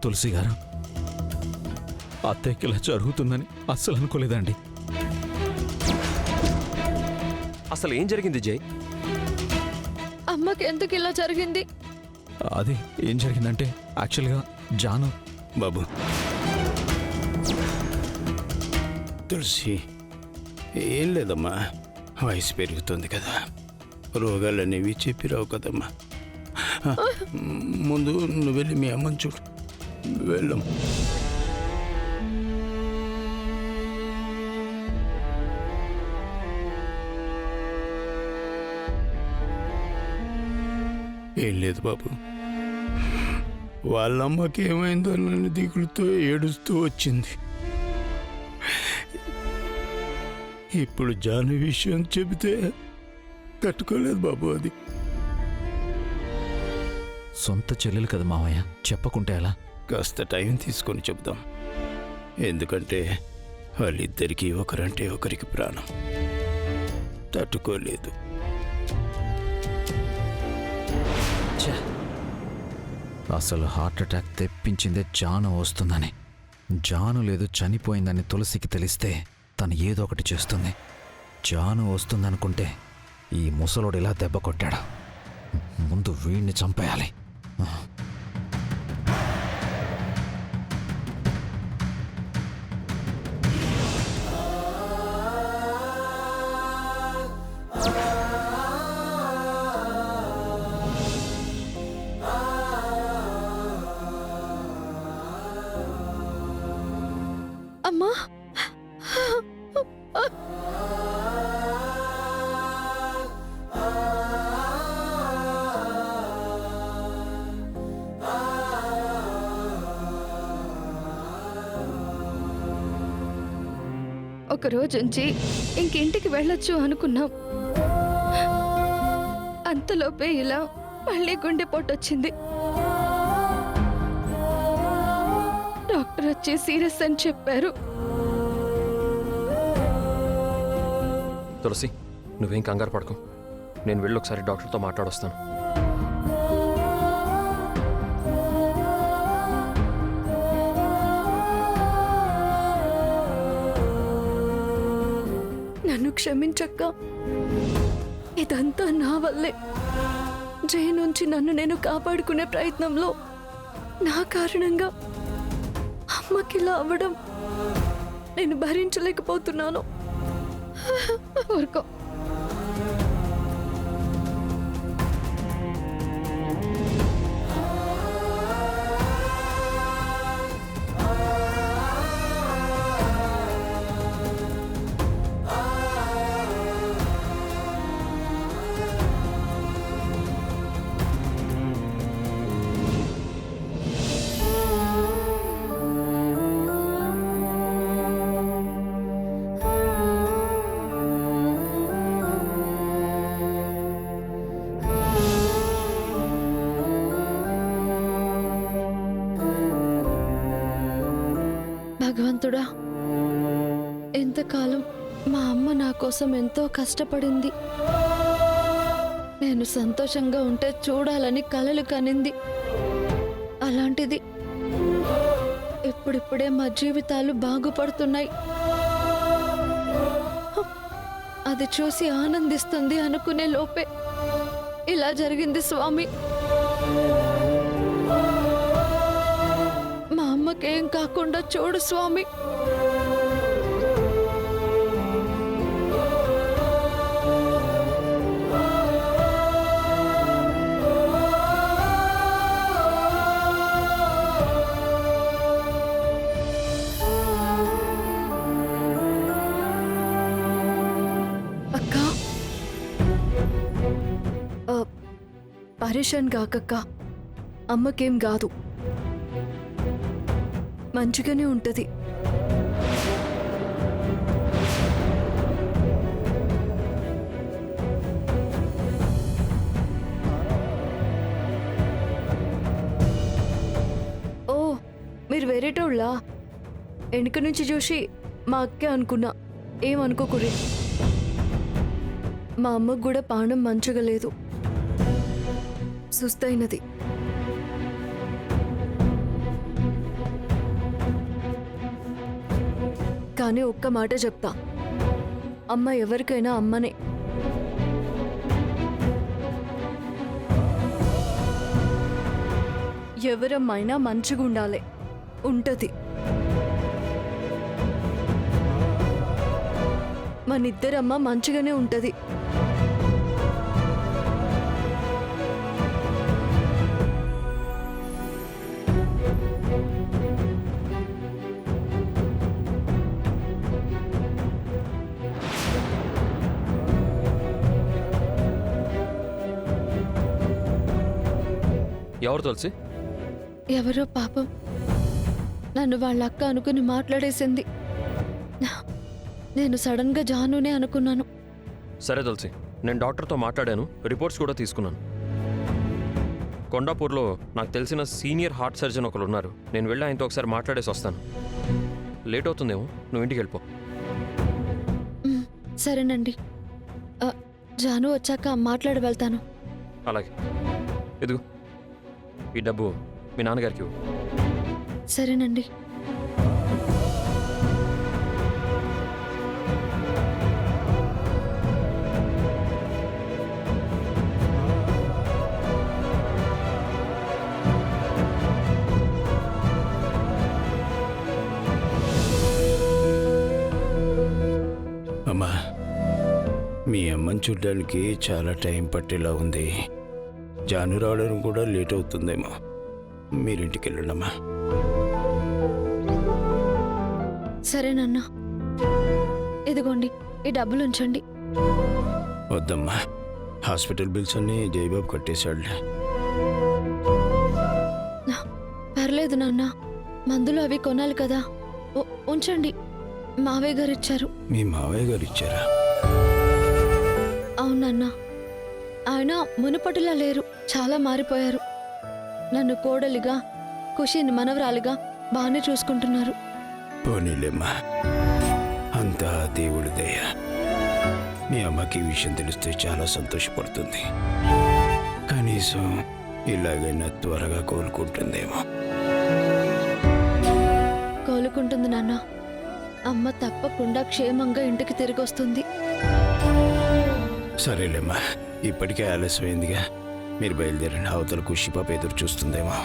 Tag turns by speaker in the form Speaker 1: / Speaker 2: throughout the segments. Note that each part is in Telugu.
Speaker 1: తులసి గారు, అత్తయ్యకి ఇలా జరుగుతుందని అస్సలు అనుకోలేదండి.
Speaker 2: అసలు ఏం జరిగింది జై?
Speaker 3: అమ్మకి ఎందుకు ఇలా జరిగింది?
Speaker 1: అది ఏం జరిగిందంటే యాక్చువల్గా జాను
Speaker 4: బాబు, తులసి, ఏం లేదమ్మా, వయసు పెరుగుతుంది కదా, రోగాలనేవి చెప్పిరావు కదమ్మా. ముందు నువ్వు వెళ్ళి మీ అమ్మని చూడు. వెళ్ళం. ఏం లేదు బాబు, వాళ్ళమ్మకి ఏమైందో నన్ను దిగులుతో ఏడుస్తూ వచ్చింది. ఇప్పుడు జాను విషయం చెబితే తట్టుకోలేదు బాబు. అది
Speaker 1: సొంత చెల్లెలు కదా మావయ్య, చెప్పకుంటే ఎలా?
Speaker 4: కాస్త టైం తీసుకొని చెబుదాం. ఎందుకంటే వాళ్ళిద్దరికీ ఒకరంటే ఒకరికి ప్రాణం. తట్టుకోలేదు.
Speaker 1: అసలు హార్ట్ అటాక్ తెప్పించిందే జాను వస్తుందని. జాను లేదు, చనిపోయిందని తులసికి తెలిస్తే తను ఏదో ఒకటి చేస్తుంది. జాను వస్తుందనుకుంటే ఈ ముసలోడు ఇలా దెబ్బ కొట్టాడు. ముందు వీణ్ణి చంపేయాలి.
Speaker 3: అమ్మా, ఒక రోజుంచి ఇంకింటికి వెళ్ళొచ్చు అనుకున్నాం. అంతలోపే ఇలా మళ్ళీ గుండెపోటు వచ్చింది. డాక్టర్ వచ్చి సీరియస్ అని చెప్పారు.
Speaker 2: తులసి, నువ్వేం కంగారు పడకు. నేను వెళ్ళి ఒకసారి డాక్టర్తో మాట్లాడొస్తాను.
Speaker 3: నన్ను క్షమించక్క, ఇదంతా నా వల్లే. జై నుంచి నన్ను నేను కాపాడుకునే ప్రయత్నంలో నా కారణంగా అమ్మకిలా అవ్వడం నేను భరించలేకపోతున్నాను. ఊరుకో. భగవంతుడా, ఎంతకాలం మా అమ్మ నా కోసం ఎంతో కష్టపడింది. నేను సంతోషంగా ఉంటే చూడాలని కలలు కనింది. అలాంటిది ఇప్పుడిప్పుడే మా జీవితాలు బాగుపడుతున్నాయి. అది చూసి ఆనందిస్తుంది అనుకునే లోపే ఇలా జరిగింది స్వామి. మా అమ్మకేం కాకుండా చూడు స్వామి. అక్క, పరేషాన్ కాకక్క, అమ్మకేం కాదు, మంచిగానే ఉంటది. ఓ, మీరు వేరేటోళ్ళా? వెనుక నుంచి చూసి మా అక్కే అనుకున్నా. ఏమనుకోకురే. మా అమ్మకు కూడా పానం మంచిగా లేదు, సుస్తైనది. కానీ ఒక్క మాట చెప్తా, అమ్మ ఎవరికైనా అమ్మనే. ఎవరమ్మైనా మంచిగా ఉండాలి, ఉంటది. మనిద్దరమ్మ మంచిగానే ఉంటది.
Speaker 2: ఎవరు తులసి?
Speaker 3: ఎవరో పాపం నన్ను వాళ్ళ అక్క అనుకుని మాట్లాడేసింది. నేను సడన్గా జానునే అనుకున్నాను.
Speaker 2: సరే తులసి, నేను డాక్టర్తో మాట్లాడాను, రిపోర్ట్స్ కూడా తీసుకున్నాను. కొండాపూర్లో నాకు తెలిసిన సీనియర్ హార్ట్ సర్జన్ ఒకరు ఉన్నారు. నేను వెళ్ళి ఆయనతో ఒకసారి మాట్లాడేసి వస్తాను. లేట్ అవుతుందేమో, నువ్వు ఇంటికి వెళ్ళిపో.
Speaker 3: సరేనండి, జాను వచ్చాక మాట్లాడి వెళ్తాను.
Speaker 2: అలాగే. ఇదిగో ఈ డబ్బు మీ నాన్నగారికి ఇవ్వు.
Speaker 3: సరేనండి.
Speaker 4: అమ్మా, మీ అమ్మని చూడ్డానికి చాలా టైం పట్టేలా ఉంది. జాను రావడం కూడా లేట్ అవుతుందేమో. మీరింటికి వెళ్ళండమ్మా.
Speaker 3: సరేనన్నా, ఇదిగోండి ఈ డబ్బులు ఉంచండి.
Speaker 4: వద్దమ్మా, హాస్పిటల్ బిల్స్ అన్నీ జయబాబు కట్టేశాడులే.
Speaker 3: పర్లేదు నాన్న, మందులు అవి కొనాలి కదా. ఉంచండి, మావయ్య గారు ఇచ్చారు.
Speaker 4: మీ మావయ్య గారు ఇచ్చారా?
Speaker 3: అవునన్నా, ఆయన మునుపటిలా లేరు, చాలా మారిపోయారు. నన్ను కోడలిగా, ఖుషిని మనవరాలిగా బాగానే చూసుకుంటున్నారు.
Speaker 4: పోనీలేమ్మా, అంతా దేవుడి దయ. మీ అమ్మకి ఈ విషయం తెలిస్తే చాలా సంతోషపడుతుంది. కనీసం ఇలాగైనా త్వరగా కోలుకుంటుందేమో.
Speaker 3: కోలుకుంటుంది నాన్న. అమ్మ తప్పకుండా క్షేమంగా ఇంటికి తిరిగి వస్తుంది.
Speaker 4: సరేలేమ్మా, ఇప్పటికే ఆలస్యమైందిగా. మీరు బయలుదేరండి. అవతల ఖుషి పాప ఎదురు చూస్తుందేమో.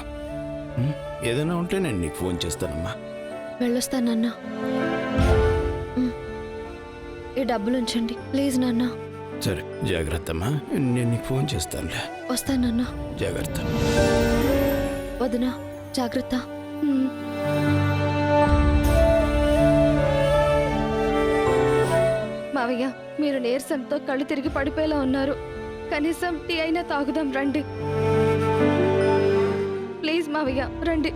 Speaker 4: ఏదైనా ఉంటే నేను నీకు ఫోన్ చేస్తానమ్మా.
Speaker 3: వెళ్ళొస్తానన్నా. ఈ డబ్బులు ఉంచండి ప్లీజ్ నాన్న.
Speaker 4: సరే, జాగ్రత్త అమ్మా. నేను నీకు ఫోన్ చేస్తానులే.
Speaker 3: వస్తానన్నా.
Speaker 4: జాగ్రత్త.
Speaker 3: వదినా, జాగ్రత్త.
Speaker 5: మావయ్య, మీరు నీరసంతో కళ్ళు తిరిగి పడిపోయేలా ఉన్నారు. కనీసం టీ అయినా తాగుదాం రండి. ప్లీజ్ మావయ్య రండి.